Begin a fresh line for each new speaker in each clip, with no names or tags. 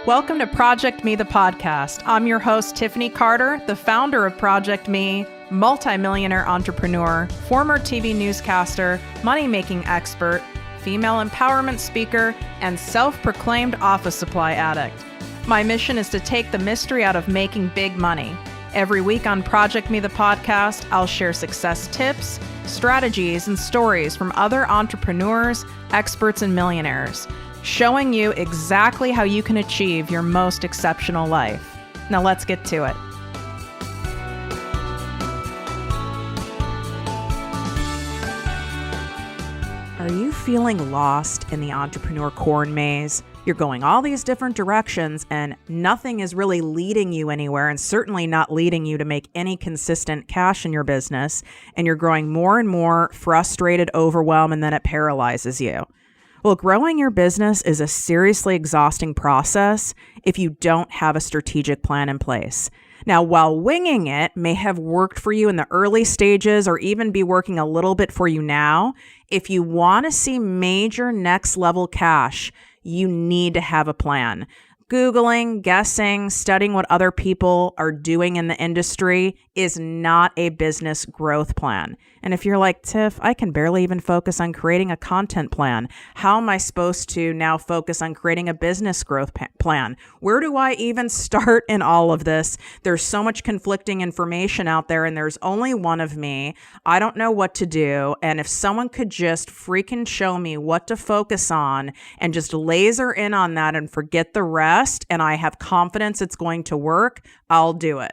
Welcome to ProjectME, the podcast. I'm your host, Tiffany Carter, the founder of ProjectME, multimillionaire entrepreneur, former TV newscaster, money-making expert, female empowerment speaker, and self-proclaimed office supply addict. My mission is to take the mystery out of making big money. Every week on ProjectME, the podcast, I'll share success tips, strategies, and stories from other entrepreneurs, experts, and millionaires, showing you exactly how you can achieve your most exceptional life. Now let's get to it. Are you feeling lost in the entrepreneur corn maze? You're going all these different directions and nothing is really leading you anywhere, and certainly not leading you to make any consistent cash in your business. And you're growing more and more frustrated, overwhelmed, and then it paralyzes you. Well, growing your business is a seriously exhausting process if you don't have a strategic plan in place. Now, while winging it may have worked for you in the early stages or even be working a little bit for you now, if you want to see major next level cash, you need to have a plan. Googling, guessing, studying what other people are doing in the industry is not a business growth plan. And if you're like, Tiff, I can barely even focus on creating a content plan. How am I supposed to now focus on creating a business growth plan? Where do I even start in all of this? There's so much conflicting information out there and there's only one of me. I don't know what to do. And if someone could just freaking show me what to focus on and just laser in on that and forget the rest, and I have confidence it's going to work, I'll do it.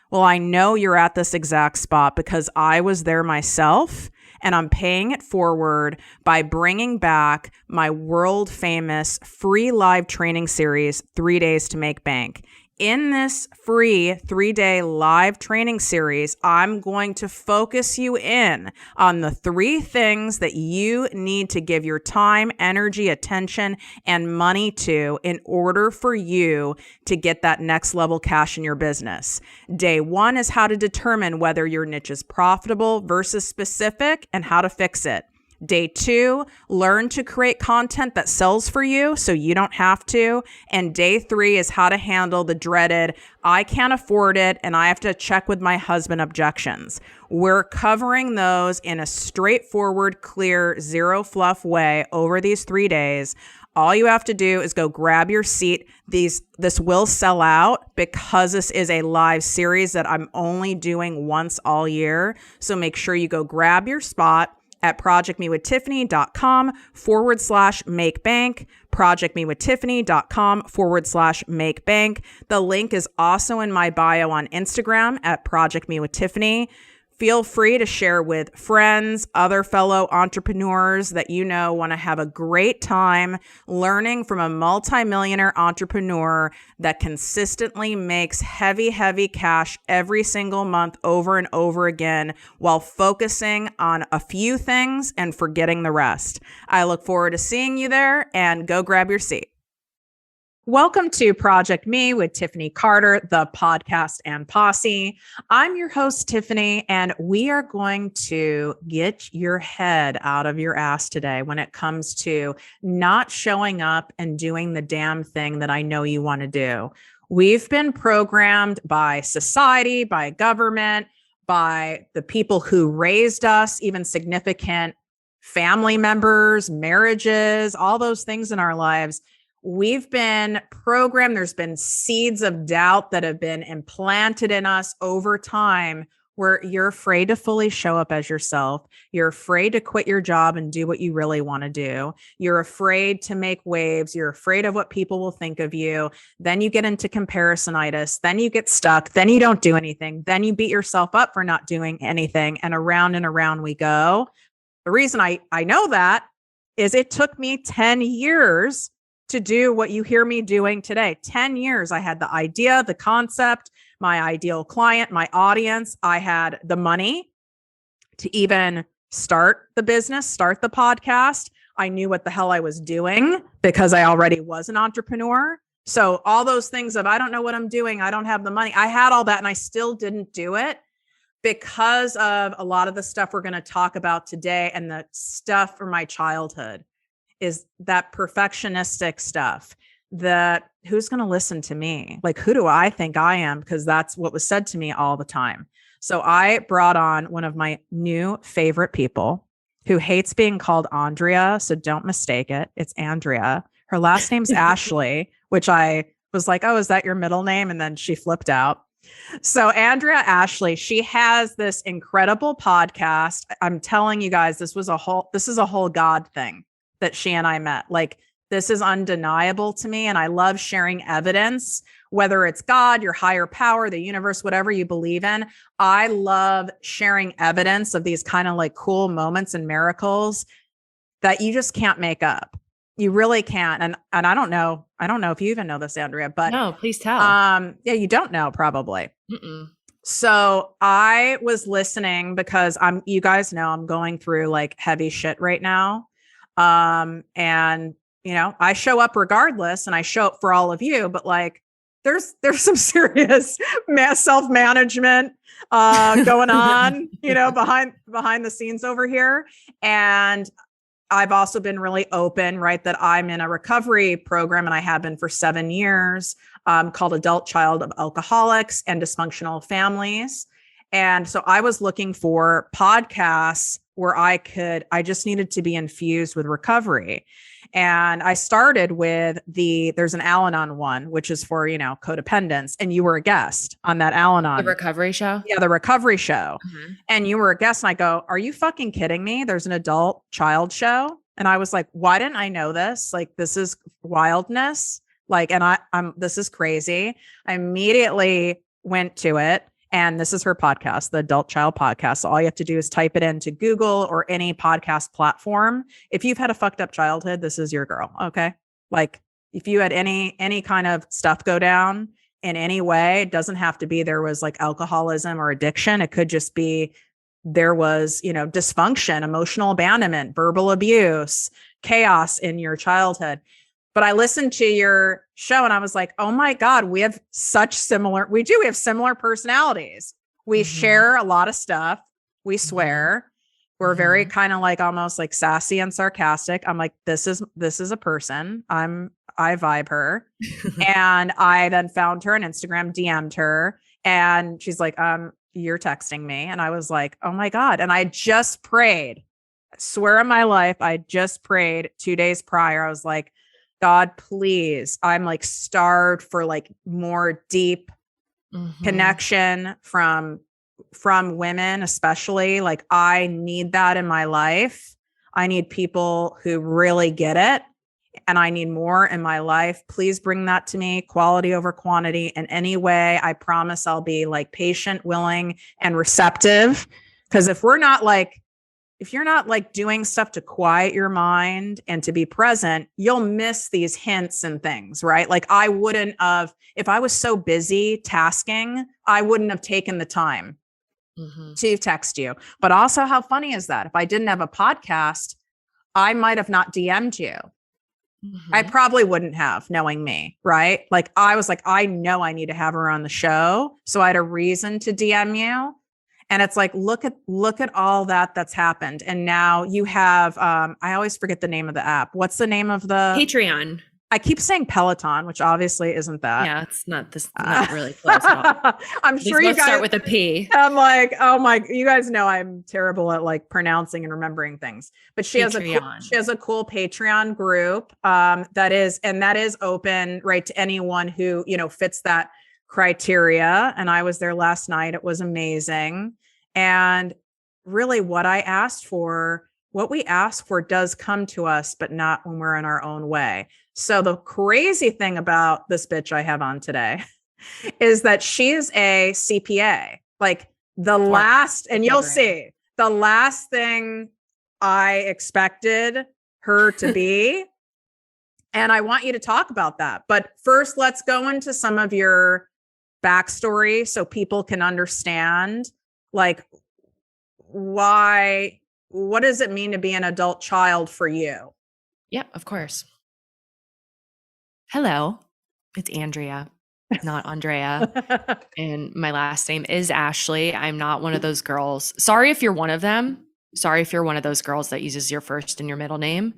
Well, I know you're at this exact spot because I was there myself, and I'm paying it forward by bringing back my world famous free live training series, 3 Days to Make Bank. In this free 3-day live training series, I'm going to focus you in on the 3 things that you need to give your time, energy, attention, and money to in order for you to get that next level cash in your business. Day 1 is how to determine whether your niche is profitable versus specific and how to fix it. Day 2, learn to create content that sells for you so you don't have to. And day 3 is how to handle the dreaded, I can't afford it and I have to check with my husband objections. We're covering those in a straightforward, clear, zero fluff way over these 3 days. All you have to do is go grab your seat. This will sell out because this is a live series that I'm only doing once all year. So make sure you go grab your spot at projectmewithtiffany.com/makebank, projectmewithtiffany.com/makebank. The link is also in my bio on Instagram at projectmewithtiffany. Feel free to share with friends, other fellow entrepreneurs that you know want to have a great time learning from a multimillionaire entrepreneur that consistently makes heavy, heavy cash every single month over and over again while focusing on a few things and forgetting the rest. I look forward to seeing you there, and go grab your seat. Welcome to ProjectME with Tiffany Carter, the podcast and posse. I'm your host, Tiffany, and we are going to get your head out of your ass today when it comes to not showing up and doing the damn thing that I know you want to do. We've been programmed by society, by government, by the people who raised us, even significant family members, marriages, all those things in our lives. We've been programmed. There's been seeds of doubt that have been implanted in us over time where you're afraid to fully show up as yourself. You're afraid to quit your job and do what you really want to do. You're afraid to make waves. You're afraid of what people will think of you. Then you get into comparisonitis. Then you get stuck. Then you don't do anything. Then you beat yourself up for not doing anything. And around we go. The reason I know that is it took me 10 years to do what you hear me doing today. 10 years. I had the idea, the concept, my ideal client, my audience. I had the money to even start the business, start the podcast. I knew what the hell I was doing because I already was an entrepreneur. So all those things of, I don't know what I'm doing. I don't have the money. I had all that and I still didn't do it because of a lot of the stuff we're going to talk about today and the stuff from my childhood. Is that perfectionistic stuff, that who's going to listen to me? Like, who do I think I am? Because that's what was said to me all the time. So I brought on one of my new favorite people who hates being called Andrea. So don't mistake it. It's Andrea. Her last name's Ashley, which I was like, oh, is that your middle name? And then she flipped out. So Andrea Ashley, she has this incredible podcast. I'm telling you guys, this is a whole God thing that she and I met. Like, this is undeniable to me. And I love sharing evidence, whether it's God, your higher power, the universe, whatever you believe in. I love sharing evidence of these kind of like cool moments and miracles that you just can't make up. You really can't. And I don't know if you even know this, Andrea, but
no, please tell.
Yeah, you don't know probably.
Mm-mm.
So I was listening because you guys know I'm going through like heavy shit right now. And you know, I show up regardless and I show up for all of you, but like there's some serious self-management going on, you know, behind the scenes over here. And I've also been really open, right, that I'm in a recovery program and I have been for 7 years called Adult Child of Alcoholics and Dysfunctional Families. And so I was looking for podcasts where I just needed to be infused with recovery. And I started with there's an Al-Anon one, which is for, you know, codependence. And you were a guest on that Al-Anon.
The recovery show?
Yeah, the recovery show.
Mm-hmm.
And you were a guest. And I go, are you fucking kidding me? There's an adult child show. And I was like, why didn't I know this? Like, this is wildness. Like, and this is crazy. I immediately went to it. And this is her podcast, the Adult Child Podcast. So all you have to do is type it into Google or any podcast platform. If you've had a fucked up childhood, this is your girl. Okay. Like, if you had any kind of stuff go down in any way, it doesn't have to be there was like alcoholism or addiction. It could just be there was, you know, dysfunction, emotional abandonment, verbal abuse, chaos in your childhood. But I listened to your show and I was like, oh my God, we have similar personalities. We share a lot of stuff. We swear. We're very kind of like almost like sassy and sarcastic. I'm like, this is a person. I vibe her. And I then found her on Instagram, DM'd her. And she's like, you're texting me. And I was like, oh my God. And I just prayed. I swear on my life, I just prayed 2 days prior. I was like, God, please. I'm like starved for like more deep connection from women, especially. Like, I need that in my life. I need people who really get it. And I need more in my life. Please bring that to me, quality over quantity in any way. I promise I'll be like patient, willing, and receptive. Because if you're not like doing stuff to quiet your mind and to be present, you'll miss these hints and things, right? Like, I wouldn't have, if I was so busy tasking, I wouldn't have taken the time to text you. But also, how funny is that? If I didn't have a podcast, I might have not DM'd you. I probably wouldn't have, knowing me, right? Like, I was like, I know I need to have her on the show. So I had a reason to DM you. And it's like, look at all that's happened. And now you have, I always forget the name of the app. What's the name of the
Patreon?
I keep saying Peloton, which obviously isn't that.
Yeah, it's not not really close at all.
I'm sure you guys
start with a P.
I'm like, oh my, you guys know I'm terrible at like pronouncing and remembering things. But she has a cool Patreon group that is open, right, to anyone who, you know, fits that criteria. And I was there last night. It was amazing. And really what we ask for does come to us, but not when we're in our own way. So the crazy thing about this bitch I have on today is that she's a CPA. Like, you'll see, the last thing I expected her to be. And I want you to talk about that. But first, let's go into some of your backstory so people can understand, like, what does it mean to be an adult child for you?
Yeah, of course. Hello, it's Andrea, not Andrea. And my last name is Ashley. I'm not one of those girls. Sorry if you're one of them. Sorry if you're one of those girls that uses your first and your middle name.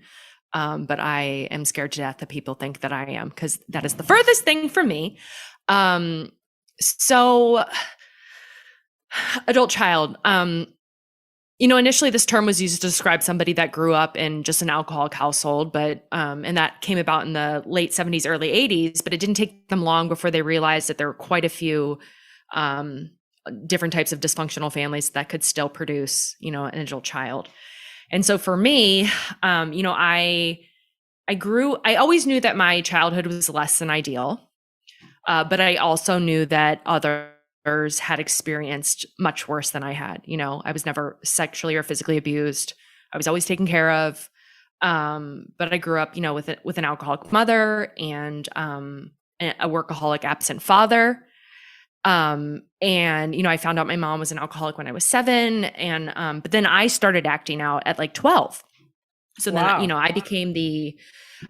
But I am scared to death that people think that I am, because that is the furthest thing from me. So adult child, initially this term was used to describe somebody that grew up in just an alcoholic household, but and that came about in the late 70s, early 80s, but it didn't take them long before they realized that there were quite a few different types of dysfunctional families that could still produce, an adult child. And so for me, I always knew that my childhood was less than ideal, but I also knew that others had experienced much worse than I had. I was never sexually or physically abused. I was always taken care of. But I grew up, with an alcoholic mother and a workaholic absent father. And, I found out my mom was an alcoholic when I was 7. And, but then I started acting out at like 12. So then, I became the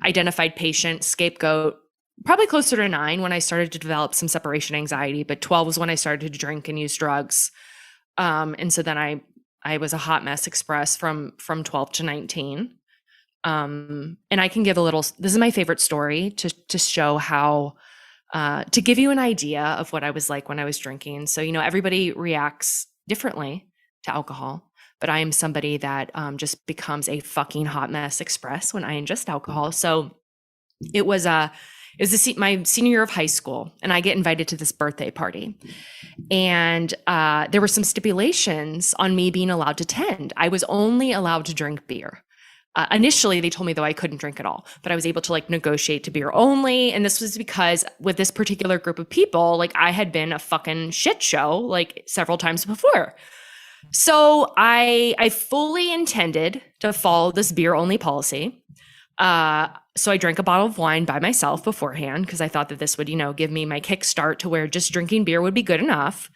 identified patient scapegoat, probably closer to 9 when I started to develop some separation anxiety, but 12 was when I started to drink and use drugs. And so then I was a hot mess express from 12 to 19. And I can give this is my favorite story to show how, to give you an idea of what I was like when I was drinking. So, everybody reacts differently to alcohol, but I am somebody that just becomes a fucking hot mess express when I ingest alcohol. So it was my senior year of high school, and I get invited to this birthday party. And there were some stipulations on me being allowed to attend. I was only allowed to drink beer. Initially, they told me, though, I couldn't drink at all, but I was able to negotiate to beer only. And this was because with this particular group of people, I had been a fucking shit show several times before. So I fully intended to follow this beer only policy. So I drank a bottle of wine by myself beforehand because I thought that this would, give me my kickstart to where just drinking beer would be good enough.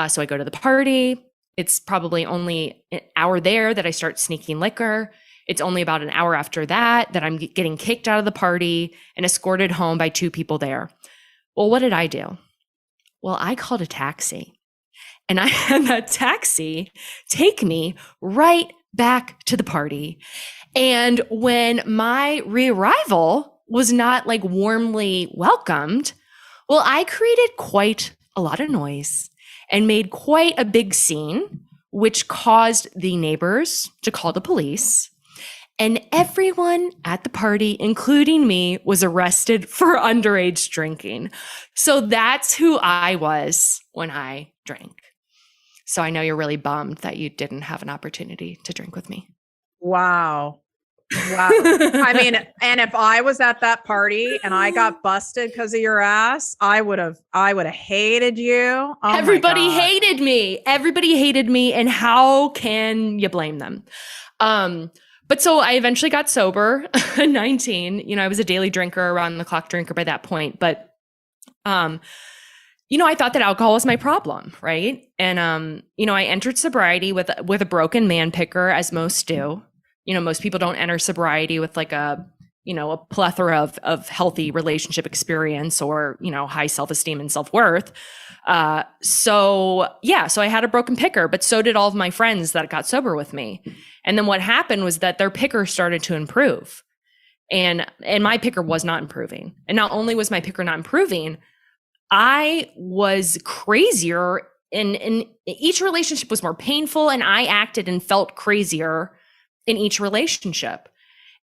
So I go to the party. It's probably only an hour there that I start sneaking liquor. It's only about an hour after that I'm getting kicked out of the party and escorted home by 2 people there. Well, what did I do? Well, I called a taxi, and I had that taxi take me right back to the party. And when my re-arrival was not warmly welcomed, well, I created quite a lot of noise and made quite a big scene, which caused the neighbors to call the police. And everyone at the party, including me, was arrested for underage drinking. So that's who I was when I drank. So I know you're really bummed that you didn't have an opportunity to drink with me.
Wow. I mean, and if I was at that party and I got busted because of your ass, I would have hated you. Oh,
everybody hated me. Everybody hated me. And how can you blame them? But so I eventually got sober at 19. I was a daily drinker, around the clock drinker by that point. But, I thought that alcohol was my problem, right? And, I entered sobriety with a broken man picker, as most do. Most people don't enter sobriety with a plethora of healthy relationship experience or, high self-esteem and self-worth. So I had a broken picker, but so did all of my friends that got sober with me. And then what happened was that their picker started to improve, and my picker was not improving. And not only was my picker not improving, I was crazier, and each relationship was more painful, and I acted and felt crazier in each relationship.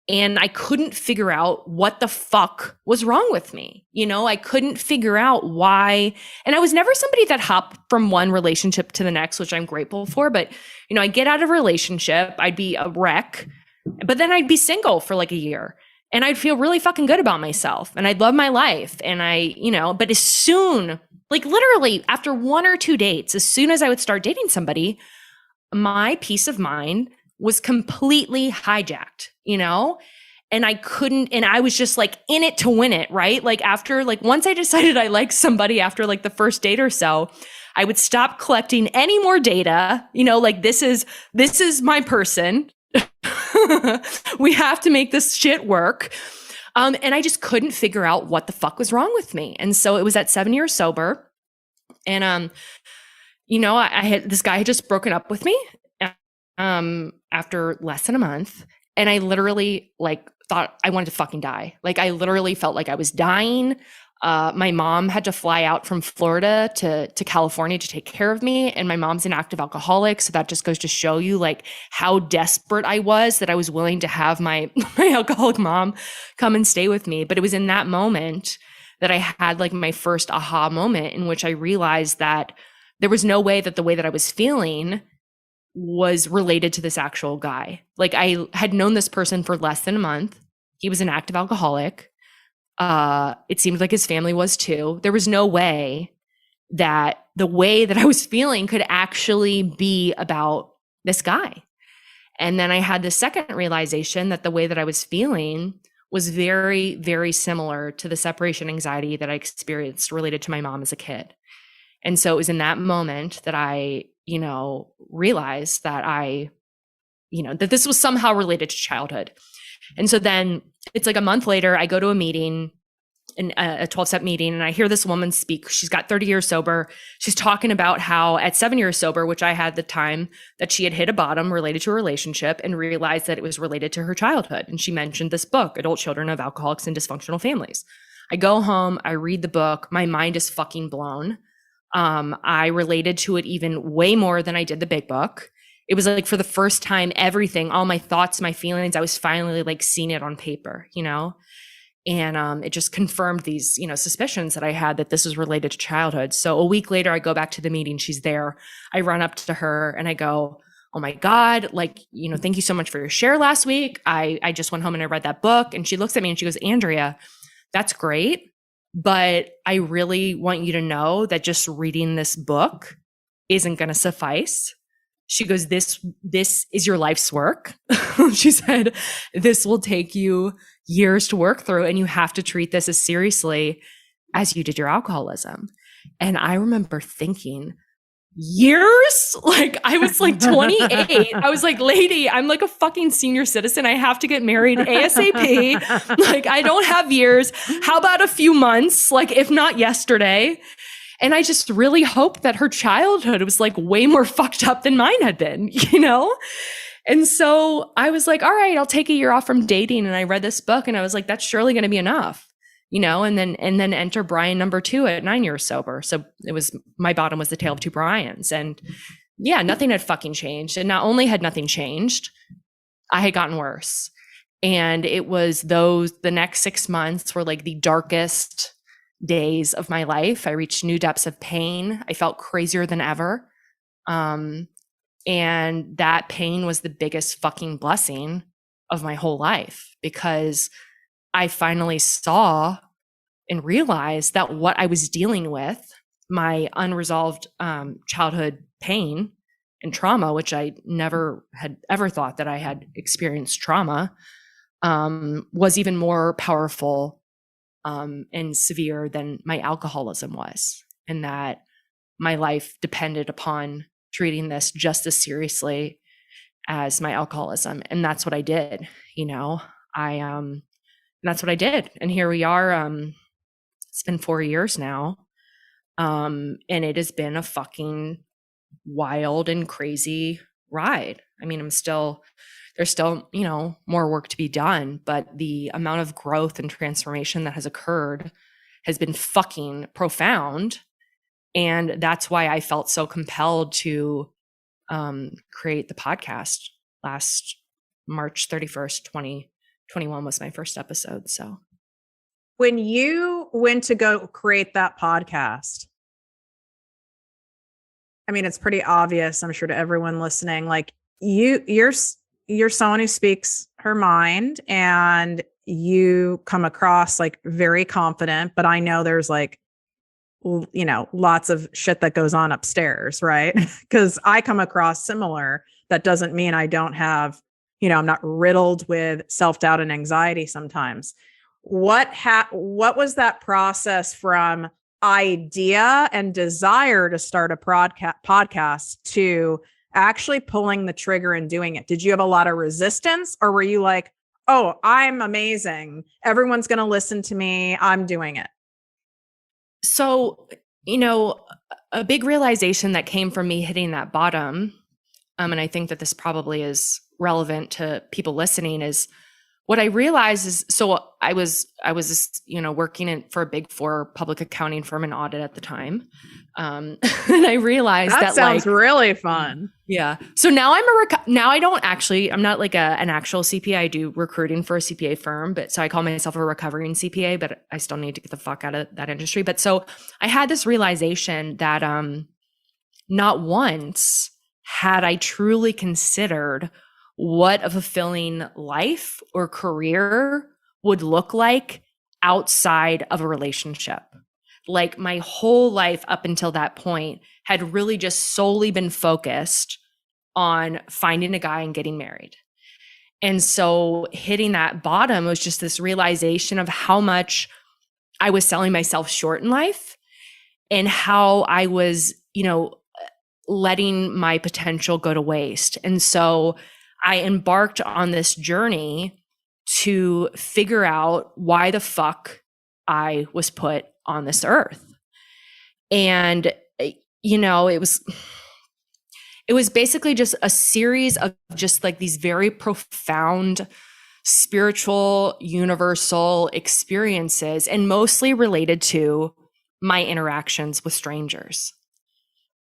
And I couldn't figure out what the fuck was wrong with me. I couldn't figure out why. And I was never somebody that hopped from one relationship to the next, which I'm grateful for. But, I'd get out of a relationship, I'd be a wreck, but then I'd be single for a year, and I'd feel really fucking good about myself, and I'd love my life. And but as soon, literally after 1 or 2 dates, as soon as I would start dating somebody, my peace of mind was completely hijacked, and I couldn't, and I was just in it to win it, right? After, once I decided I liked somebody after the first date or so, I would stop collecting any more data, this is my person. We have to make this shit work. And I just couldn't figure out what the fuck was wrong with me. And so it was at 7 years sober. And, I had, this guy had just broken up with me, after less than a month. And I literally thought I wanted to fucking die. Like I literally felt like I was dying. My mom had to fly out from Florida to California to take care of me. And my mom's an active alcoholic. So that just goes to show you like how desperate I was that I was willing to have my alcoholic mom come and stay with me. But it was in that moment that I had like my first aha moment in which I realized that there was no way that the way that I was feeling was related to this actual guy. Like I had known this person for less than a month. He was an active alcoholic. It seemed like his family was too. There was no way that the way that I was feeling could actually be about this guy. And then I had the second realization that the way that I was feeling was very, very similar to the separation anxiety that I experienced related to my mom as a kid. And so it was in that moment that I, realized that that this was somehow related to childhood. And so then it's like a month later, I go to a meeting, a 12-step meeting, and I hear this woman speak. She's got 30 years sober. She's talking about how at 7 years sober, which I had the time, that she had hit a bottom related to a relationship and realized that it was related to her childhood. And she mentioned this book, Adult Children of Alcoholics and Dysfunctional Families. I go home, I read the book. My mind is fucking blown. I related to it even way more than I did the big book. It was like for the first time, everything, all my thoughts, my feelings, I was finally like seeing it on paper, and it just confirmed these, suspicions that I had that this was related to childhood. So a week later, I go back to the meeting. She's there. I run up to her and I go, oh my God, like, thank you so much for your share last week. I just went home and I read that book. And she looks at me and she goes, Andrea, that's great. But I really want you to know that just reading this book isn't going to suffice. She goes, this is your life's work. She said, this will take you years to work through, and you have to treat this as seriously as you did your alcoholism. And I remember thinking, years? Like I was like 28. I was like, lady, I'm like a fucking senior citizen. I have to get married ASAP. Like I don't have years. How about a few months? Like if not yesterday. And I just really hoped that her childhood was like way more fucked up than mine had been, And so I was like, all right, I'll take a year off from dating. And I read this book and I was like, that's surely going to be enough. And then enter Brian number 2 at 9 years sober. So it was, my bottom was the tale of two Brians. And yeah, nothing had fucking changed. And not only had nothing changed, I had gotten worse. And it was the next 6 months were like the darkest days of my life. I reached new depths of pain. I felt crazier than ever. And that pain was the biggest fucking blessing of my whole life, because I finally saw and realized that what I was dealing with, my unresolved childhood pain and trauma, which I never had ever thought that I had experienced trauma, was even more powerful and severe than my alcoholism was. And that my life depended upon treating this just as seriously as my alcoholism. And that's what I did, that's what I did. And here we are. It's been 4 years now. And it has been a fucking wild and crazy ride. I mean, there's still, more work to be done, but the amount of growth and transformation that has occurred has been fucking profound. And that's why I felt so compelled to create the podcast. Last March 31st, 2021 was my first episode. So
when you went to go create that podcast, I mean, it's pretty obvious, I'm sure, to everyone listening, like you're someone who speaks her mind and you come across like very confident, but I know there's like, lots of shit that goes on upstairs, right? Because I come across similar. That doesn't mean I don't have, I'm not riddled with self-doubt and anxiety sometimes. What was that process from idea and desire to start a podcast to actually pulling the trigger and doing it? Did you have a lot of resistance, or were you like, oh, I'm amazing, everyone's going to listen to me, I'm doing it?
So, a big realization that came from me hitting that bottom, and I think that this probably is relevant to people listening, is what I realized is, so I was, working for a big four public accounting firm and audit at the time. And I realized that
sounds really fun.
Yeah. So now I'm not like an actual CPA. I do recruiting for a CPA firm, but so I call myself a recovering CPA, but I still need to get the fuck out of that industry. But so I had this realization that, not once had I truly considered what a fulfilling life or career would look like outside of a relationship. Like my whole life up until that point had really just solely been focused on finding a guy and getting married. And so hitting that bottom was just this realization of how much I was selling myself short in life and how I was, letting my potential go to waste. And so I embarked on this journey to figure out why the fuck I was put on this earth. And, it was basically just a series of just like these very profound spiritual, universal experiences, and mostly related to my interactions with strangers.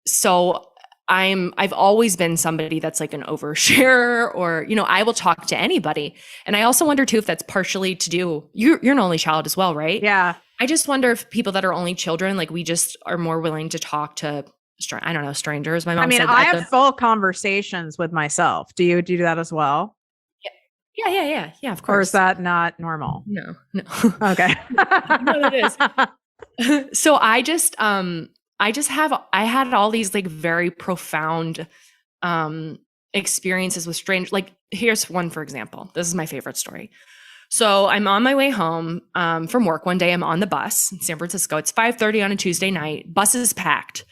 So I've always been somebody that's like an oversharer, or, I will talk to anybody. And I also wonder too, if that's partially to do, you're an only child as well, right?
Yeah.
I just wonder if people that are only children, like we just are more willing to talk to, I don't know, strangers. My mom said
I have full conversations with myself. Do you do that as well?
Yeah, of course.
Or is that not normal?
No.
Okay.
No, it is. So I had all these like very profound experiences with strangers. Like here's one, for example. This is my favorite story. So I'm on my way home from work one day. I'm on the bus in San Francisco. It's 5:30 on a Tuesday night. Bus is packed.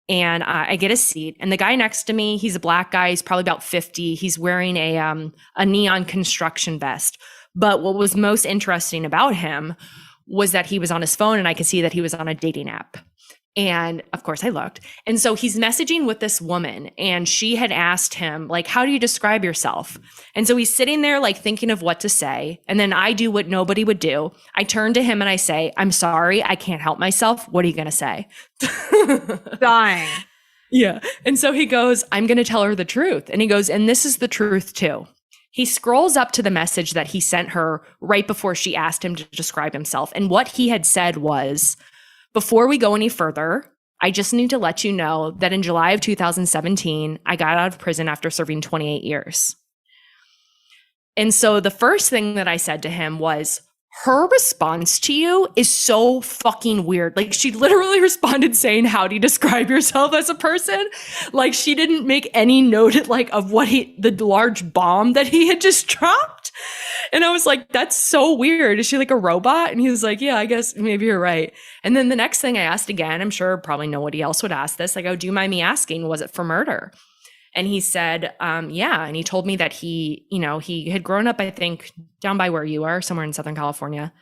And I get a seat, and the guy next to me, he's a black guy. He's probably about 50. He's wearing a neon construction vest. But what was most interesting about him was that he was on his phone, and I could see that he was on a dating app. And of course I looked. And so he's messaging with this woman, and she had asked him, like, how do you describe yourself? And so he's sitting there like thinking of what to say. And then I do what nobody would do. I turn to him and I say, I'm sorry, I can't help myself. What are you going to say?
Dying.
Yeah. And so he goes, I'm going to tell her the truth. And he goes, and this is the truth too. He scrolls up to the message that he sent her right before she asked him to describe himself. And what he had said was, before we go any further, I just need to let you know that in July of 2017, I got out of prison after serving 28 years. And so the first thing that I said to him was, her response to you is so fucking weird. Like she literally responded saying, how do you describe yourself as a person? Like she didn't make any note of what the large bomb that he had just dropped. And I was like, that's so weird. Is she like a robot? And he was like, yeah, I guess maybe you're right. And then the next thing I asked again, I'm sure probably nobody else would ask this. I go, do you mind me asking, was it for murder? And he said, yeah. And he told me that he had grown up, I think, down by where you are, somewhere in Southern California.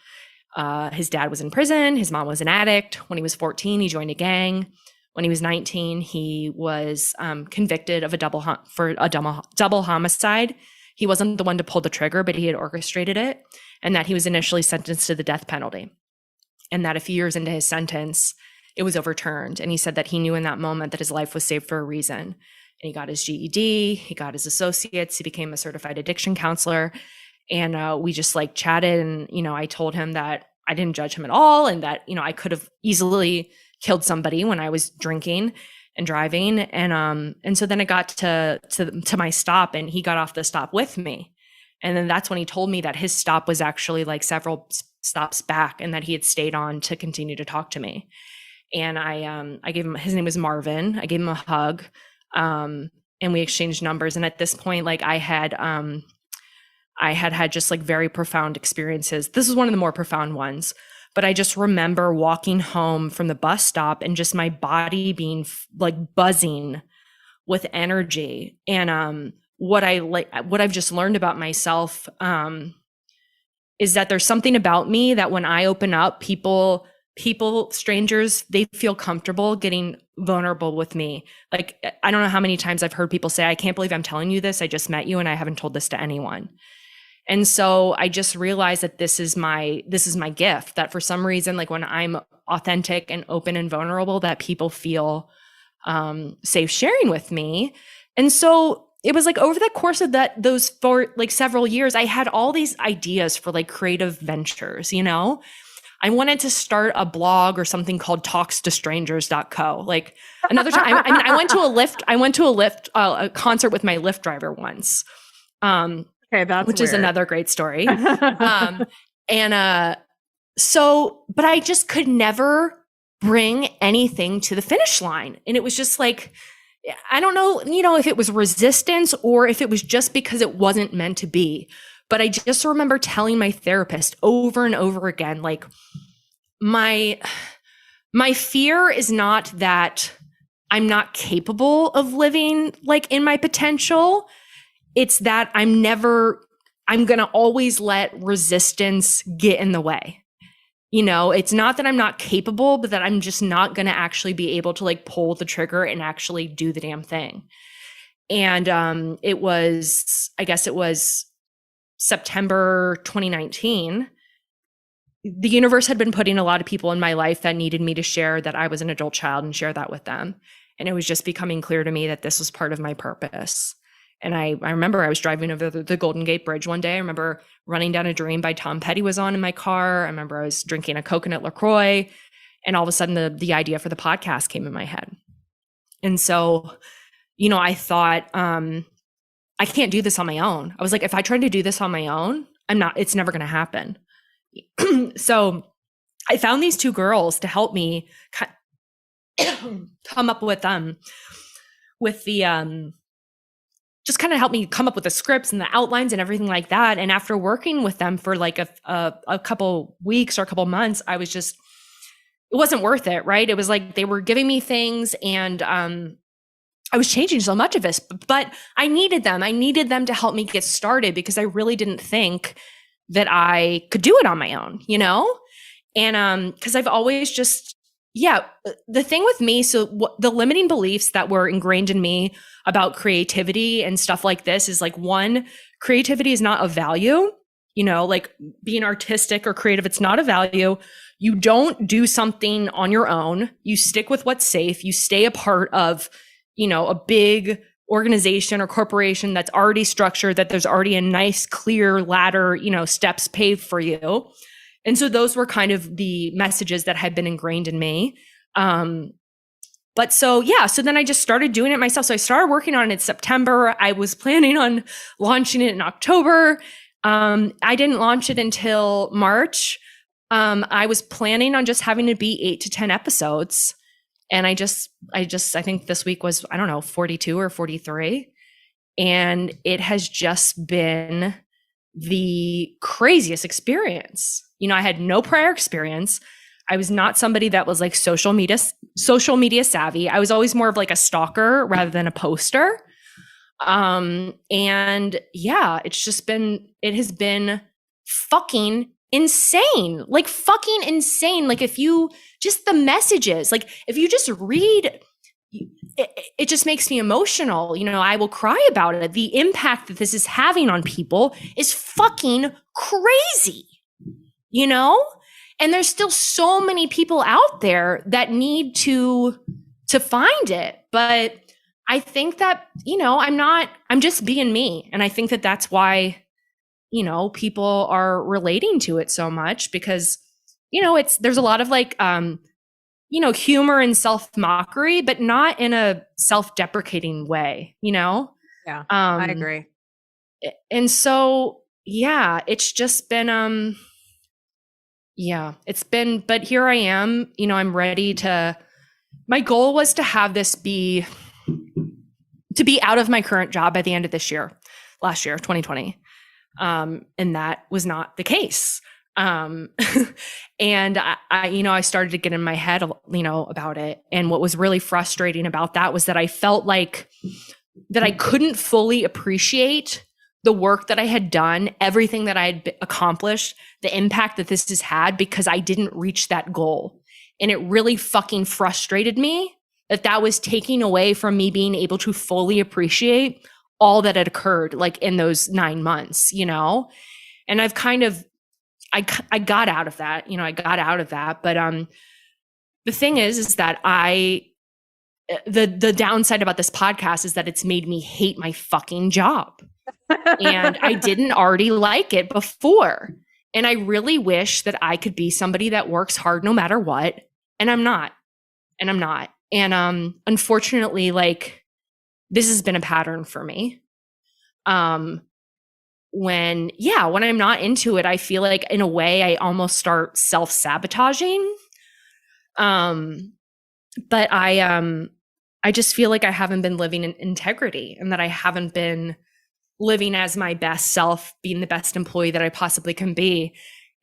His dad was in prison. His mom was an addict. When he was 14, he joined a gang. When he was 19, he was convicted of a double homicide. He wasn't the one to pull the trigger, but he had orchestrated it. And that he was initially sentenced to the death penalty. And that a few years into his sentence, it was overturned. And he said that he knew in that moment that his life was saved for a reason. And he got his GED, he got his associates, he became a certified addiction counselor. And we just like chatted. And, I told him that I didn't judge him at all. And that, I could have easily killed somebody when I was drinking and driving. And so then it got to my stop, and he got off the stop with me. And then that's when he told me that his stop was actually like several stops back, and that he had stayed on to continue to talk to me. And I gave him, his name was Marvin. I gave him a hug. And we exchanged numbers. And at this point, like I had just like very profound experiences. This is one of the more profound ones, but I just remember walking home from the bus stop and just my body being like buzzing with energy. And, what I've just learned about myself, is that there's something about me that when I open up, people, strangers, they feel comfortable getting vulnerable with me. Like, I don't know how many times I've heard people say, I can't believe I'm telling you this. I just met you and I haven't told this to anyone. And so I just realized that this is my gift, that for some reason, like when I'm authentic and open and vulnerable, that people feel safe sharing with me. And so it was like over the course of those for like several years, I had all these ideas for like creative ventures, you know? I wanted to start a blog or something called talkstostrangers.co. Like another time, I went to a concert with my Lyft driver once.
Okay, that's
which
weird.
is another great story. So, but I just could never bring anything to the finish line. And it was just like, I don't know, you know, if it was resistance or if it was just because it wasn't meant to be. But I just remember telling my therapist over and over again, like, my fear is not that I'm not capable of living like in my potential. It's that I'm going to always let resistance get in the way. You know, it's not that I'm not capable, but that I'm just not going to actually be able to like pull the trigger and actually do the damn thing. And I guess it was September 2019. The universe had been putting a lot of people in my life that needed me to share that I was an adult child and share that with them. And it was just becoming clear to me that this was part of my purpose. And I remember I was driving over the Golden Gate Bridge one day. I remember Running Down a Dream by Tom Petty was on in my car. I remember I was drinking a coconut LaCroix, and all of a sudden the idea for the podcast came in my head. And so, you know, I thought, I can't do this on my own. I was like, if I tried to do this on my own, it's never going to happen. So I found these two girls to help me come up with the, just kind of help me come up with the scripts and the outlines and everything like that. And after working with them for like a couple weeks or a couple months, I was just, it wasn't worth it. Right. It was like, they were giving me things and, I was changing so much of this, but I needed them to help me get started because I really didn't think that I could do it on my own, you know? And, cause I've always just, the thing with me, so the limiting beliefs that were ingrained in me about creativity and stuff like this is like, one, creativity is not a value, you know, like being artistic or creative, it's not a value. You don't do something on your own. You stick with what's safe. You stay a part of, you know, a big organization or corporation that's already structured, that there's already a nice, clear ladder, you know, steps paved for you. And so those were kind of the messages that had been ingrained in me. So then I just started doing it myself. So I started working on it in September. I was planning on launching it in October. I didn't launch it until March. I was planning on just having it be 8 to 10 episodes. And I think this week was, 42 or 43. And it has just been the craziest experience. You know, I had no prior experience. I was not somebody that was like social media savvy. I was always more of like a stalker rather than a poster. It has been fucking insane. Like fucking insane. Like if you just the messages, like if you just read, it just makes me emotional. You know, I will cry about it. The impact that this is having on people is fucking crazy, you know? And there's still so many people out there that need to find it. But I think that, you know, I'm just being me. And I think that that's why, you know, people are relating to it so much because, you know, there's a lot of like, you know, humor and self-mockery, but not in a self-deprecating way, you know?
Yeah, I agree.
And so, it's just been, but here I am, you know, I'm ready my goal was to have this be out of my current job by the end of last year, 2020. And that was not the case. And I started to get in my head, you know, about it. And what was really frustrating about that was that I felt like that I couldn't fully appreciate the work that I had done, everything that I had accomplished, the impact that this has had because I didn't reach that goal. And it really fucking frustrated me that was taking away from me being able to fully appreciate all that had occurred like in those 9 months, you know? And I've kind of, I got out of that, I got out of that. But the thing is that the downside about this podcast is that it's made me hate my fucking job. And I didn't already like it before. And I really wish that I could be somebody that works hard no matter what. And I'm not. And unfortunately, like, this has been a pattern for me. When I'm not into it, I feel like in a way I almost start self-sabotaging. But I just feel like I haven't been living in integrity, and that I haven't been living as my best self, being the best employee that I possibly can be.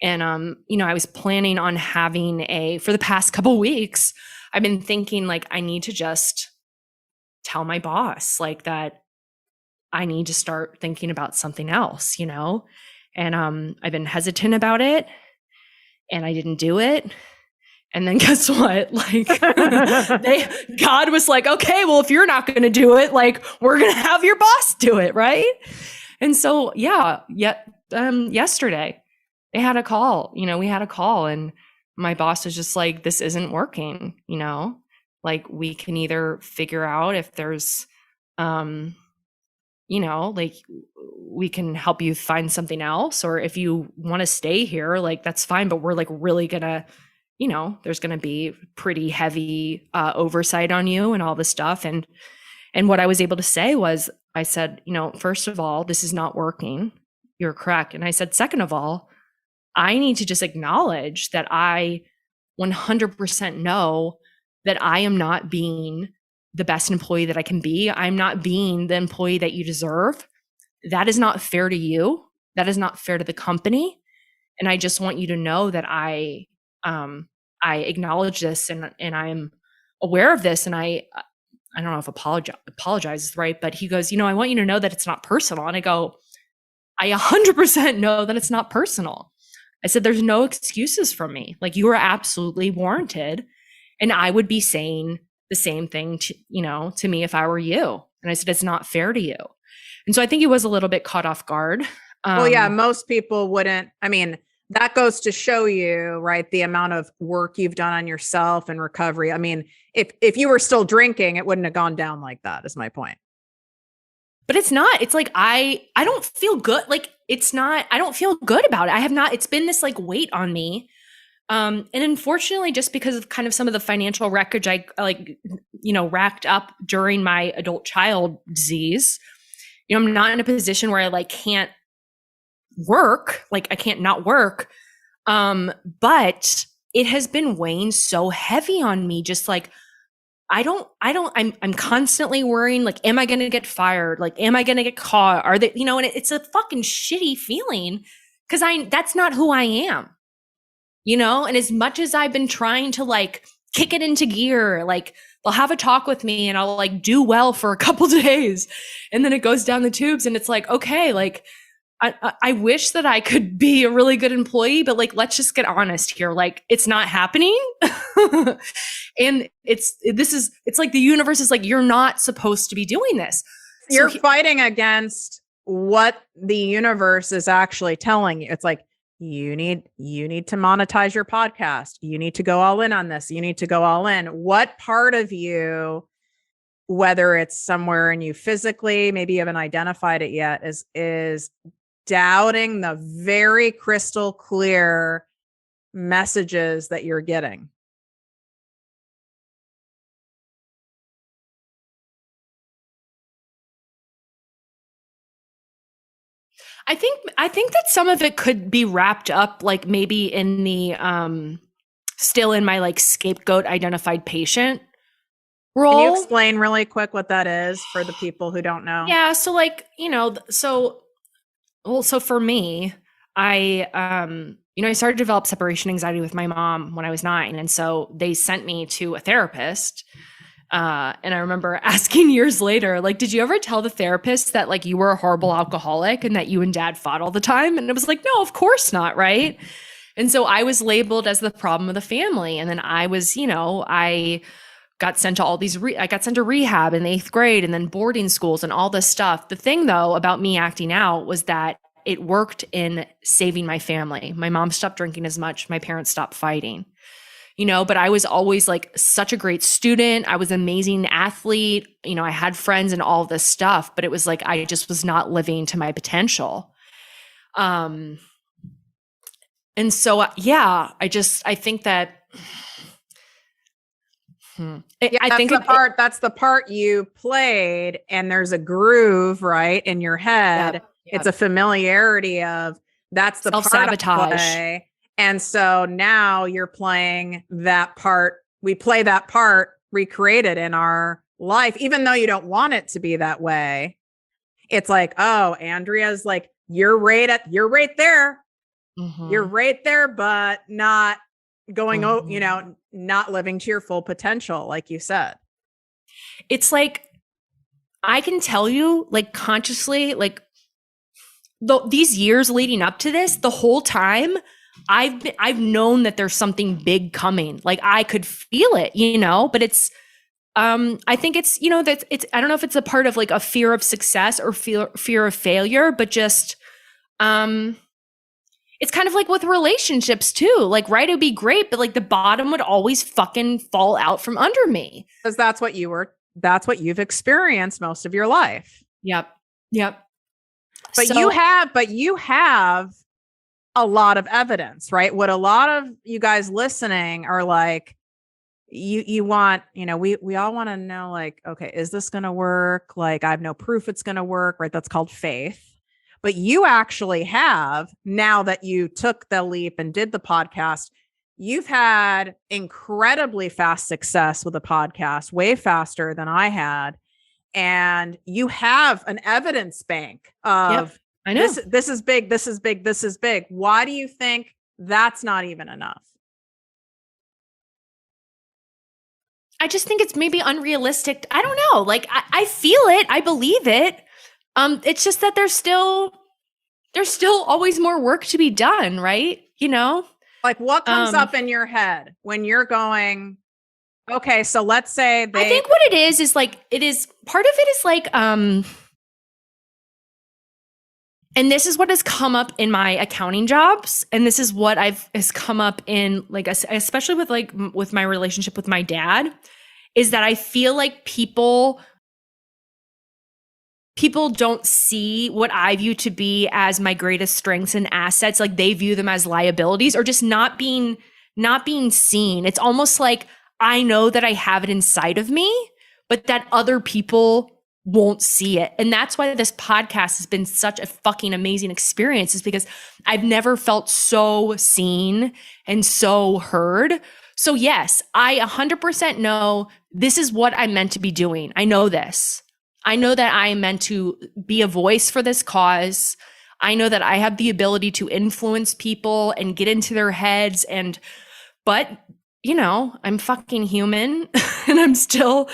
And, I was planning on having for the past couple weeks, I've been thinking like, I need to just tell my boss like that I need to start thinking about something else, and, I've been hesitant about it, and I didn't do it. And then guess what? Like, God was like, okay, well, if you're not going to do it, like, we're going to have your boss do it. Right. And so, yesterday they had a call, we had a call, and my boss was just like, this isn't working, like, we can either figure out if there's, like, we can help you find something else, or if you want to stay here, like, that's fine. But we're like really gonna, there's going to be pretty heavy oversight on you and all this stuff. And what I was able to say was, I said, first of all, this is not working. You're correct. And I said, second of all, I need to just acknowledge that I 100% know that I am not being the best employee that I can be. I'm not being the employee that you deserve. That is not fair to you. That is not fair to the company. And I just want you to know that I acknowledge this, and I'm aware of this. And I don't know if apologize is right, but he goes, I want you to know that it's not personal. And I go, I 100% know that it's not personal. I said, there's no excuses from me. Like, you are absolutely warranted. And I would be saying the same thing to me if I were you. And I said, it's not fair to you. And so I think he was a little bit caught off guard.
Well, yeah, most people wouldn't. I mean, that goes to show you, right, the amount of work you've done on yourself and recovery. I mean, if you were still drinking, it wouldn't have gone down like that, is my point.
But it's not. It's like, I don't feel good. Like, it's not, I don't feel good about it. I have not, it's been this like weight on me. And unfortunately, just because of kind of some of the financial wreckage I racked up during my adult child disease, I'm not in a position where I like can't work, like I can't not work. But it has been weighing so heavy on me. Just like, I'm constantly worrying, like, am I going to get fired? Like, am I going to get caught? Are they, and it's a fucking shitty feeling, because that's not who I am, and as much as I've been trying to like kick it into gear, like, they'll have a talk with me and I'll like do well for a couple days, and then it goes down the tubes, and it's like, okay, like, I wish that I could be a really good employee, but like, let's just get honest here. Like, it's not happening. And it's like the universe is like, you're not supposed to be doing this.
You're fighting against what the universe is actually telling you. It's like, you need to monetize your podcast. You need to go all in on this. You need to go all in. What part of you, whether it's somewhere in you physically, maybe you haven't identified it yet, is doubting the very crystal clear messages that you're getting?
I think that some of it could be wrapped up, like maybe in the still in my like scapegoat identified patient role.
Can you explain really quick what that is for the people who don't know?
Yeah, so like, so for me, I started to develop separation anxiety with my mom when I was 9, and so they sent me to a therapist. And I remember asking years later, like, did you ever tell the therapist that like you were a horrible alcoholic and that you and dad fought all the time? And it was like, no, of course not. Right. And so I was labeled as the problem of the family. And then I was, I got sent to all these, I got sent to rehab in 8th grade and then boarding schools and all this stuff. The thing though, about me acting out was that it worked in saving my family. My mom stopped drinking as much. My parents stopped fighting, but I was always like such a great student. I was an amazing athlete. I had friends and all this stuff, but it was like, I just was not living to my potential. And so, yeah, I think that,
that's the part you played, and there's a groove, right, in your head. Yep. It's a familiarity of that's the
self-sabotage.
Part I play. And so now you're playing that part. We play that part recreated in our life, even though you don't want it to be that way. It's like, oh, Andrea's like, you're right there. Mm-hmm. You're right there, but not going, not living to your full potential, like you said.
It's like, I can tell you, like, consciously, like, these years leading up to this, the whole time, I've known that there's something big coming. Like, I could feel it, but it's, I think it's, that it's, I don't know if it's a part of like a fear of success or fear of failure, but just, it's kind of like with relationships too. Like, right, it'd be great, but like the bottom would always fucking fall out from under me.
Because that's what you've experienced most of your life.
Yep.
But you have a lot of evidence, right? What a lot of you guys listening are like, you want, we all want to know, like, okay, is this going to work? Like, I have no proof it's going to work, right? That's called faith. But you actually have, now that you took the leap and did the podcast, you've had incredibly fast success with a podcast, way faster than I had. And you have an evidence bank of,
I know.
This is big, this is big, this is big. Why do you think that's not even enough?
I just think it's maybe unrealistic. I don't know. Like, I feel it. I believe it. It's just that there's still always more work to be done, right?
Like, what comes up in your head when you're going, okay, so let's say
I think what it is like, part of it is like, and this is what has come up in my accounting jobs. And this is what has come up in, like, especially with my relationship with my dad, is that I feel like people don't see what I view to be as my greatest strengths and assets. Like, they view them as liabilities, or just not being seen. It's almost like I know that I have it inside of me, but that other people won't see it. And that's why this podcast has been such a fucking amazing experience, is because I've never felt so seen and so heard. So yes, I 100% know this is what I'm meant to be doing. I know this. I know that I am meant to be a voice for this cause. I know that I have the ability to influence people and get into their heads, but I'm fucking human and I'm still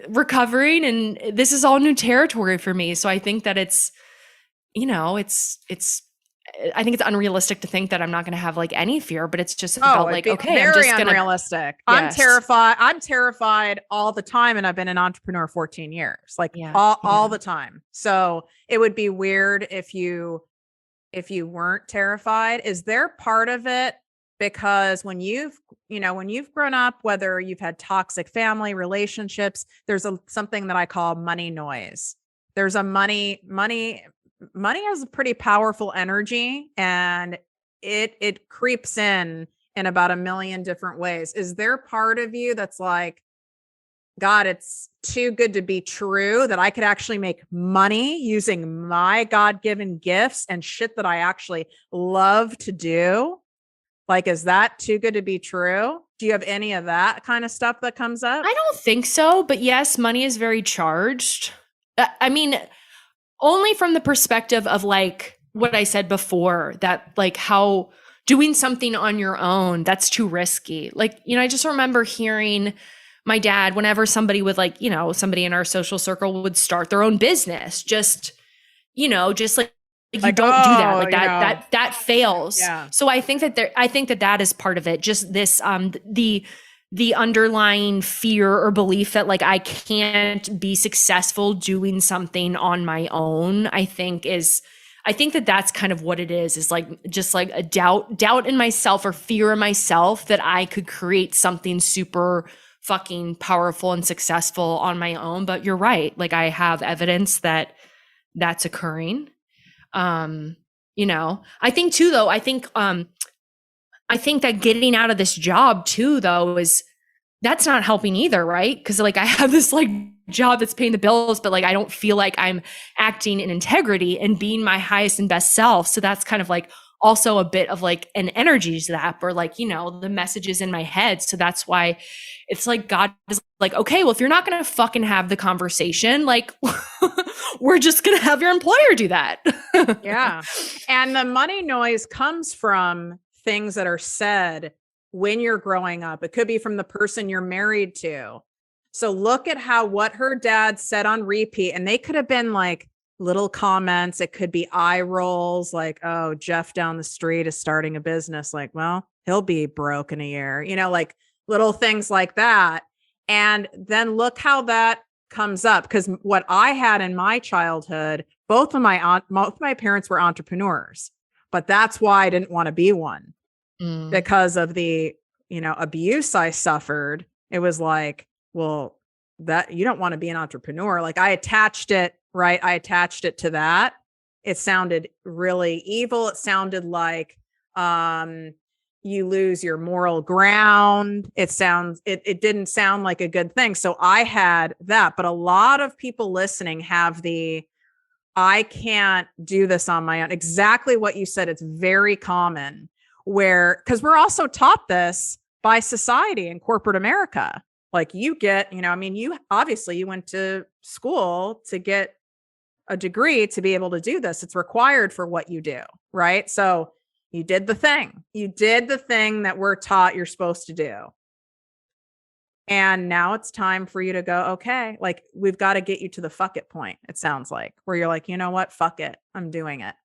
recovering, and this is all new territory for me. So I think that it's I think it's unrealistic to think that I'm not going to have like any fear, but it's just about like, okay,
very
I'm just
unrealistic.
Yes.
I'm terrified all the time. And I've been an entrepreneur 14 years, like all the time. So it would be weird if you weren't terrified. Is there part of it? Because when you've grown up, whether you've had toxic family relationships, there's something that I call money noise. There's a money has a pretty powerful energy, and it creeps in about a million different ways. Is there part of you that's like, God, it's too good to be true that I could actually make money using my God-given gifts and shit that I actually love to do? Like, is that too good to be true? Do you have any of that kind of stuff that comes up?
I don't think so, but yes, money is very charged. I mean, only from the perspective of like what I said before, that like how doing something on your own, that's too risky. Like, I just remember hearing my dad, whenever somebody would like, somebody in our social circle would start their own business, just like you don't do that. Like that fails.
Yeah.
So I think that that is part of it. Just this, the the underlying fear or belief that like I can't be successful doing something on my own, I think that that's kind of what it is like just like a doubt in myself or fear in myself that I could create something super fucking powerful and successful on my own. But you're right. Like I have evidence that that's occurring. You know, I think too, though, I think that getting out of this job too, though, that's not helping either, right? Because like I have this like job that's paying the bills, but like I don't feel like I'm acting in integrity and being my highest and best self. So that's kind of like also a bit of like an energy zap or like, you know, the messages in my head. So that's why it's like God is like, okay, well, if you're not going to fucking have the conversation, like we're just going to have your employer do that.
Yeah. And the money noise comes from things that are said when you're growing up. It could be from the person you're married to. So look at what her dad said on repeat. And they could have been like little comments. It could be eye rolls like, oh, Jeff down the street is starting a business. Like, well, he'll be broke in a year, you know, like little things like that. And then look how that comes up. Because what I had in my childhood, both of my parents were entrepreneurs, but that's why I didn't want to be one. Because of the, you know, abuse I suffered. It was like, well, that you don't want to be an entrepreneur. Like I attached it, right? I attached it to that. It sounded really evil. It sounded like you lose your moral ground. It didn't sound like a good thing. So I had that, but a lot of people listening have I can't do this on my own. Exactly what you said. It's very common because we're also taught this by society and corporate America. Like you get, you know, I mean, you went to school to get a degree to be able to do this. It's required for what you do, right? So you did the thing. You did the thing that we're taught you're supposed to do. And now it's time for you to go, okay, like we've got to get you to the fuck it point, it sounds like, where you're like, you know what? Fuck it. I'm doing it.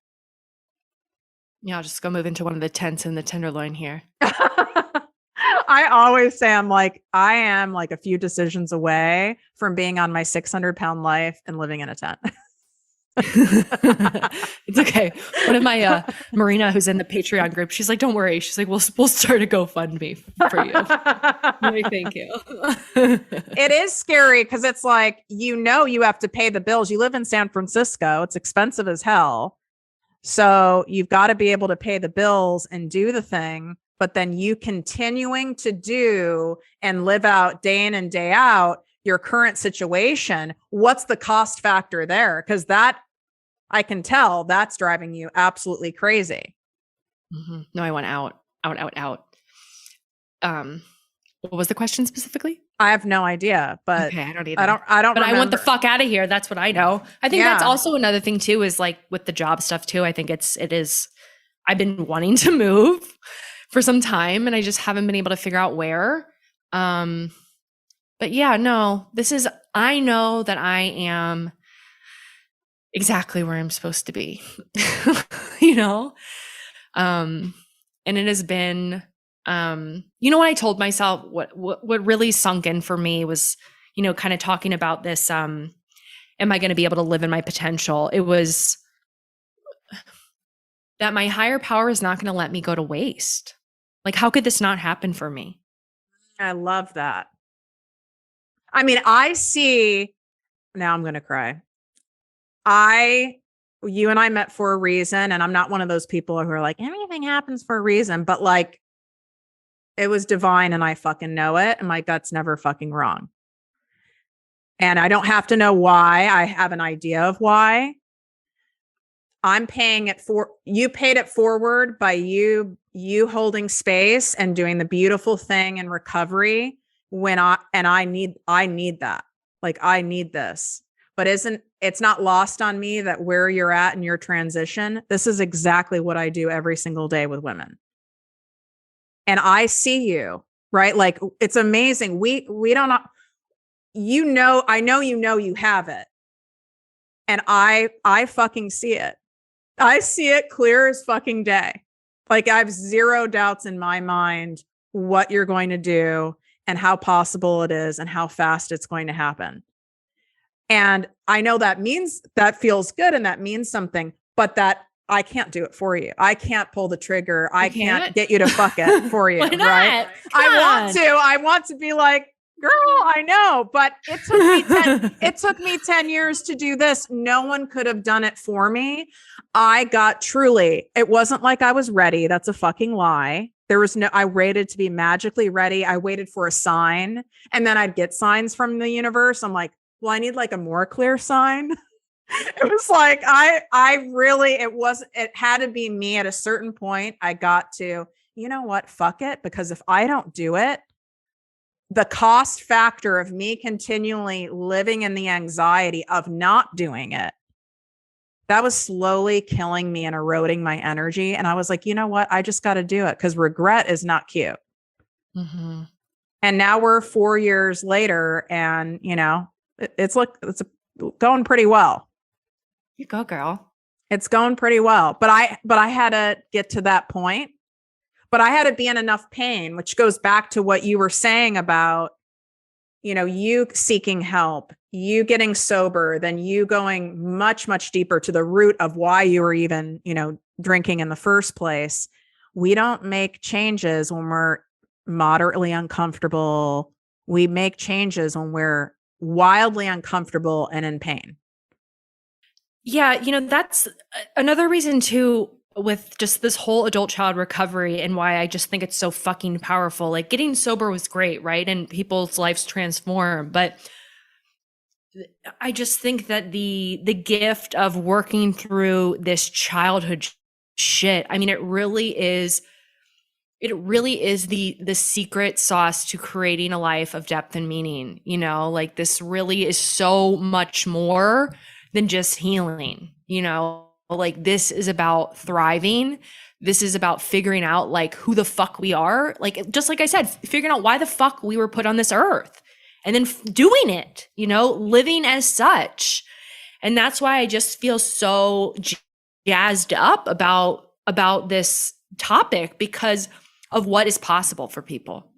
Yeah, I'll just go move into one of the tents in the Tenderloin here.
I always say I am like a few decisions away from being on my 600-pound life and living in a tent.
It's okay. One of my Marina, who's in the Patreon group, she's like, "Don't worry." She's like, "We'll start a GoFundMe for you." Really, thank you.
It is scary because it's like you have to pay the bills. You live in San Francisco; it's expensive as hell. So you've got to be able to pay the bills and do the thing. But then you continuing to do and live out day in and day out your current situation. What's the cost factor there? Because that I can tell that's driving you absolutely crazy.
Mm-hmm. No, I want out. What was the question specifically?
I have no idea, but
okay, I don't either.
I don't.
But
remember.
I want the fuck out of here. That's what I know. I think that's also another thing too. Is like with the job stuff too. I think it is. I've been wanting to move for some time, and I just haven't been able to figure out where. But yeah, no. I know that I am exactly where I'm supposed to be. You know, and it has been. You know what I told myself, what really sunk in for me was, you know, kind of talking about this, am I going to be able to live in my potential? It was that my higher power is not going to let me go to waste. Like, how could this not happen for me?
I love that. I mean, now I'm going to cry. You and I met for a reason, and I'm not one of those people who are like, everything happens for a reason, but like, it was divine and I fucking know it. And my gut's never fucking wrong. And I don't have to know why. I have an idea of why. I'm paying it you paid it forward by you holding space and doing the beautiful thing in recovery I need that. Like I need this. But it's not lost on me that where you're at in your transition, this is exactly what I do every single day with women. And I see you, right? Like it's amazing. We don't, I know you have it. And I fucking see it. I see it clear as fucking day. Like I have zero doubts in my mind what you're going to do and how possible it is and how fast it's going to happen. And I know that feels good and that means something, but that I can't do it for you. I can't pull the trigger. I can't get you to fuck it for you.
Why not?
Right? I want to be like, girl, I know, but it took me 10 years to do this. No one could have done it for me. It wasn't like I was ready. That's a fucking lie. I waited to be magically ready. I waited for a sign, and then I'd get signs from the universe. I'm like, well, I need like a more clear sign. It was like, it had to be me at a certain point. I got to, you know what? Fuck it. Because if I don't do it, the cost factor of me continually living in the anxiety of not doing it, that was slowly killing me and eroding my energy. And I was like, you know what? I just got to do it because regret is not cute.
Mm-hmm.
And now we're 4 years later, and it's going pretty well.
You go, girl.
It's going pretty well. But I had to get to that point. But I had to be in enough pain, which goes back to what you were saying about, you seeking help, you getting sober, then you going much, much deeper to the root of why you were even, drinking in the first place. We don't make changes when we're moderately uncomfortable. We make changes when we're wildly uncomfortable and in pain.
Yeah, that's another reason too, with just this whole adult child recovery, and why I just think it's so fucking powerful. Like, getting sober was great, right? And people's lives transform. But I just think that the gift of working through this childhood shit, I mean, it really is the secret sauce to creating a life of depth and meaning. Like, this really is so much more than just healing. Like, this is about thriving. This is about figuring out like who the fuck we are. Like, just like I said, figuring out why the fuck we were put on this earth, and then doing it, living as such. And that's why I just feel so jazzed up about this topic, because of what is possible for people.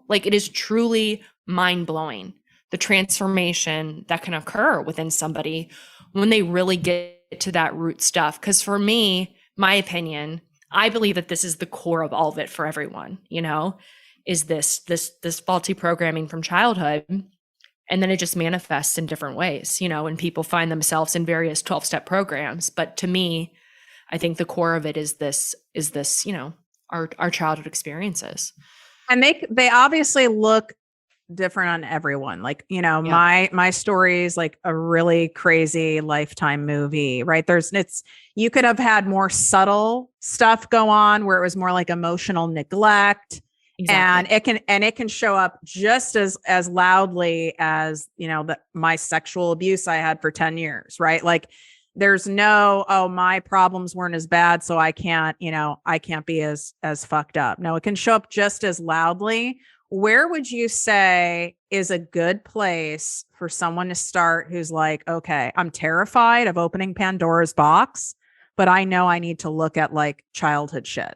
Like, it is truly mind-blowing, the transformation that can occur within somebody when they really get to that root stuff. Because for me, my opinion, I believe that this is the core of all of it for everyone, is this faulty programming from childhood. And then it just manifests in different ways, and people find themselves in various 12-step programs. But to me, I think the core of it is this, our childhood experiences. And
they obviously look different on everyone. Like, my story is like a really crazy Lifetime movie, right? You could have had more subtle stuff go on where it was more like emotional neglect. Exactly. And it can show up just as loudly as, my sexual abuse I had for 10 years, right? Like, there's no, my problems weren't as bad, so I can't be as fucked up. No, it can show up just as loudly. Where would you say is a good place for someone to start who's like, okay, I'm terrified of opening Pandora's box, but I know I need to look at like childhood shit?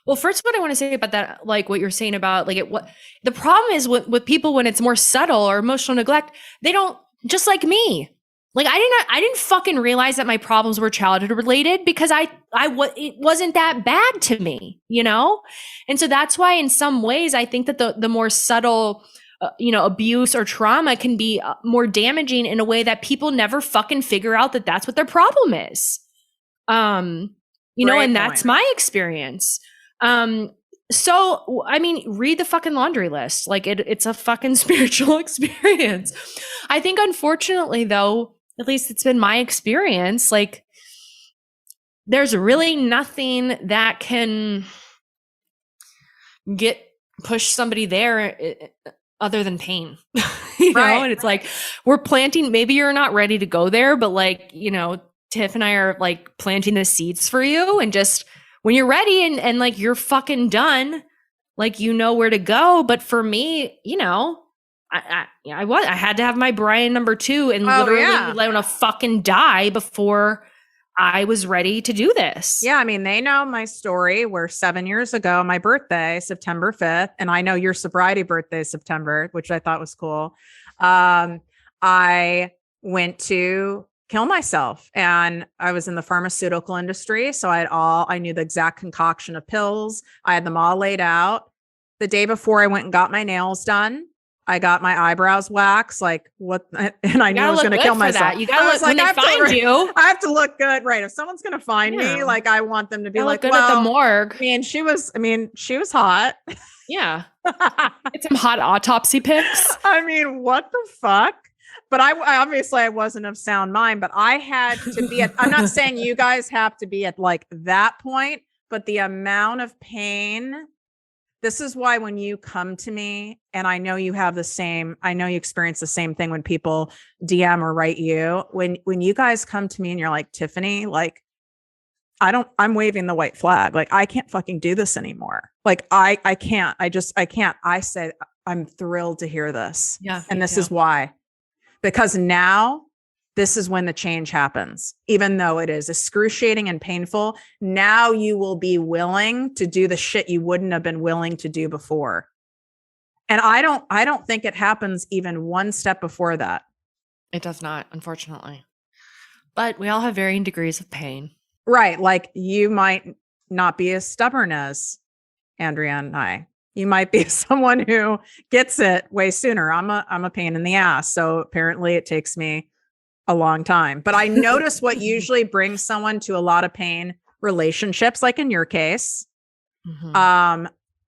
Well, first, what I want to say about that, like what you're saying about like what the problem is with people when it's more subtle or emotional neglect, they don't, just like me. Like, I didn't fucking realize that my problems were childhood related, because it wasn't that bad to me, And so that's why in some ways I think that the more subtle, abuse or trauma can be more damaging in a way that people never fucking figure out that that's what their problem is. And that's my experience. So, I mean, read the fucking laundry list. Like, it's a fucking spiritual experience. I think, unfortunately, though, at least it's been my experience, like, there's really nothing that can push somebody there other than pain,
right.
And it's like, we're planting, maybe you're not ready to go there, but like, Tiff and I are like planting the seeds for you, and just when you're ready and like you're fucking done, like, where to go. But for me, I had to have my Brian number 2 and literally want to fucking die before I was ready to do this.
Yeah, I mean, they know my story where 7 years ago, my birthday, September 5th, and I know your sobriety birthday is September, which I thought was cool. I went to kill myself and I was in the pharmaceutical industry. So I knew the exact concoction of pills. I had them all laid out. The day before I went and got my nails done, I got my eyebrows waxed, like what, and I knew I was going to kill myself.
You gotta look when they find you.
I have to look good, right? If someone's going to find me, like I want them to be like,
good at the morgue.
She was hot.
Yeah, get some hot autopsy pics.
I mean, what the fuck? But I obviously I wasn't of sound mind, but I had to be I'm not saying you guys have to be at like that point, but the amount of pain. This is why when you come to me, and I know you experience the same thing when people DM or write you, when you guys come to me and you're like, Tiffany, like, I'm waving the white flag. Like, I can't fucking do this anymore. Like, I can't, I can't. I said, I'm thrilled to hear this.
Yeah.
And this is why, because now this is when the change happens, even though it is excruciating and painful. Now you will be willing to do the shit you wouldn't have been willing to do before. And I don't think it happens even one step before that.
It does not, unfortunately. But we all have varying degrees of pain.
Right. Like you might not be as stubborn as Andrea and I. You might be someone who gets it way sooner. I'm a pain in the ass. So apparently it takes me a long time, but I notice what usually brings someone to a lot of pain: relationships, like in your case,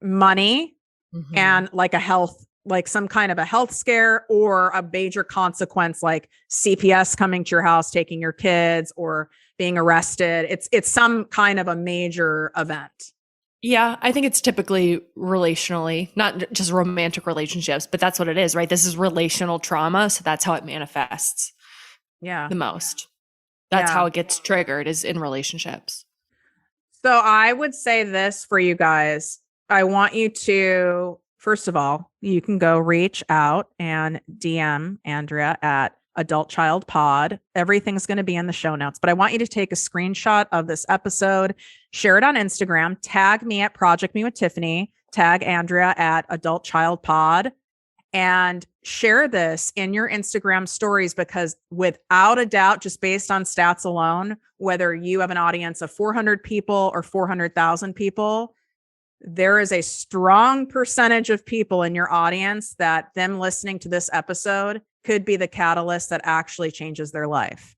money, and like a health, like some kind of a health scare or a major consequence, like CPS coming to your house, taking your kids, or being arrested. It's some kind of a major event.
Yeah, I think it's typically relationally, not just romantic relationships, but that's what it is, right? This is relational trauma. So that's how it manifests.
Yeah.
The most. That's how it gets triggered, is in relationships.
So I would say this for you guys. I want you to, first of all, you can go reach out and DM Andrea at Adult Child Pod. Everything's going to be in the show notes, but I want you to take a screenshot of this episode, share it on Instagram, tag me at ProjectME with Tiffany, tag Andrea at Adult Child Pod, and share this in your Instagram stories, because without a doubt, just based on stats alone, whether you have an audience of 400 people or 400,000 people, there is a strong percentage of people in your audience that them listening to this episode could be the catalyst that actually changes their life.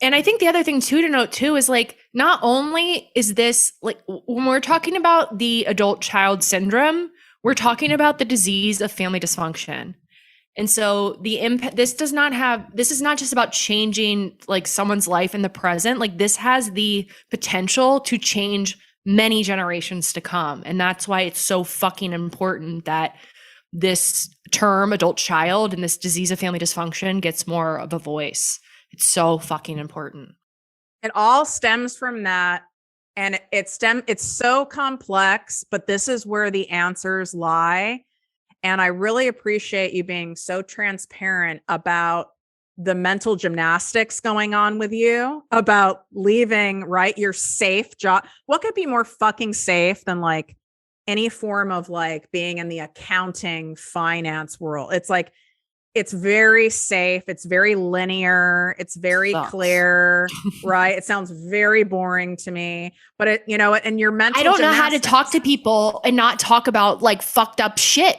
And I think the other thing too to note too is, like, not only is this, like, when we're talking about the adult child syndrome, we're talking about the disease of family dysfunction. And so the impact, this is not just about changing like someone's life in the present. Like, this has the potential to change many generations to come. And that's why it's so fucking important that this term adult child and this disease of family dysfunction gets more of a voice. It's so fucking important.
It all stems from that. And it's so complex, but this is where the answers lie. And I really appreciate you being so transparent about the mental gymnastics going on with you, about leaving, right, your safe job. What could be more fucking safe than like any form of like being in the accounting finance world? It's like, it's very safe. It's very linear. It's very clear, right? It sounds very boring to me, but it, and your mental
I don't know how to talk to people and not talk about like fucked up shit.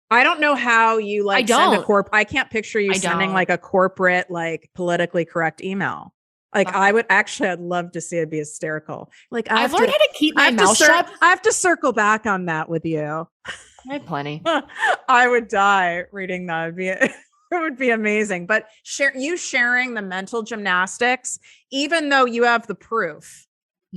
I don't know how you like send a I can't picture you sending like a corporate, like politically correct email. Like I'd love to see it be hysterical. Like
I've learned how to keep my mouth shut.
I have to circle back on that with you.
I have plenty.
I would die reading that. It would be amazing. But sharing the mental gymnastics, even though you have the proof,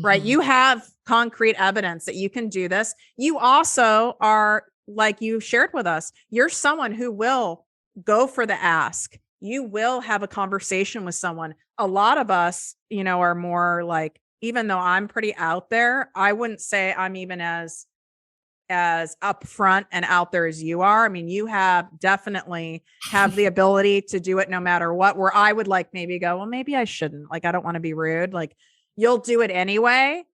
right? You have concrete evidence that you can do this. You also are, like you shared with us, you're someone who will go for the ask. You will have a conversation with someone. A lot of us, are more like, even though I'm pretty out there, I wouldn't say I'm even as as upfront and out there as you are. I mean, you definitely have the ability to do it no matter what, where I would like maybe go, well, maybe I shouldn't. Like, I don't want to be rude. Like, you'll do it anyway.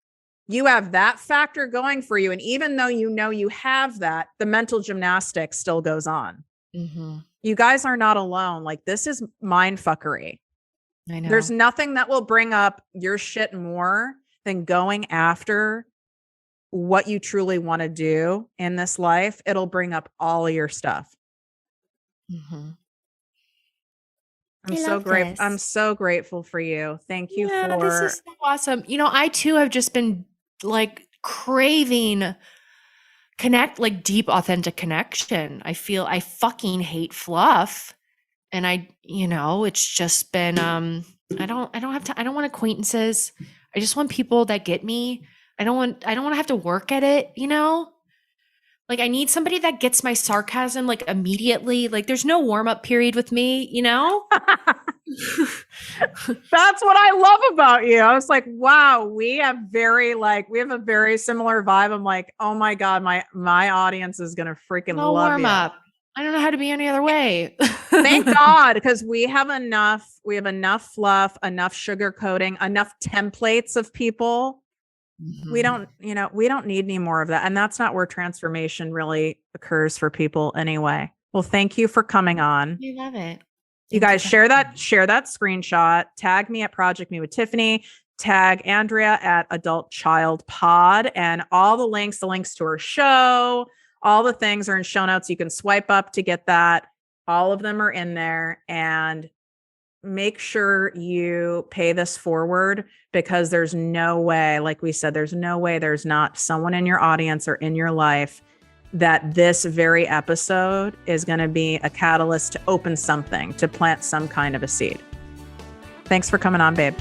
You have that factor going for you. And even though you have that, the mental gymnastics still goes on.
Mm-hmm.
You guys are not alone. Like, this is mind fuckery.
I know.
There's nothing that will bring up your shit more than going after what you truly want to do in this life. It'll bring up all of your stuff.
Mm-hmm.
I'm so grateful. I'm so grateful for you. Thank you for
this is so awesome. I too have just been like craving deep, authentic connection. I fucking hate fluff. And it's just been, I don't want acquaintances. I just want people that get me. I don't want to have to work at it, Like, I need somebody that gets my sarcasm, like, immediately. Like, there's no warm-up period with me,
That's what I love about you. I was like, wow, we have a very similar vibe. I'm like, oh my God, my audience is going to freaking love
warm
you.
Up. I don't know how to be any other way.
Thank God, because we have enough fluff, enough sugar coating, enough templates of people. Mm-hmm. We don't need any more of that. And that's not where transformation really occurs for people anyway. Well, thank you for coming on.
I love it.
You guys share that screenshot, tag me at ProjectME with Tiffany, tag Andrea at Adult Child Pod, and all the links to her show, all the things are in show notes. You can swipe up to get that. All of them are in there, and make sure you pay this forward, because there's no way, like we said, there's no way there's not someone in your audience or in your life that this very episode is going to be a catalyst to open something, to plant some kind of a seed. Thanks for coming on, babe.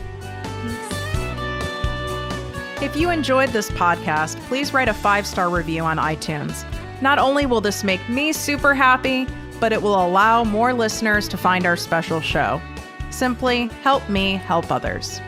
If you enjoyed this podcast, please write a 5-star review on iTunes. Not only will this make me super happy, but it will allow more listeners to find our special show. Simply help me help others.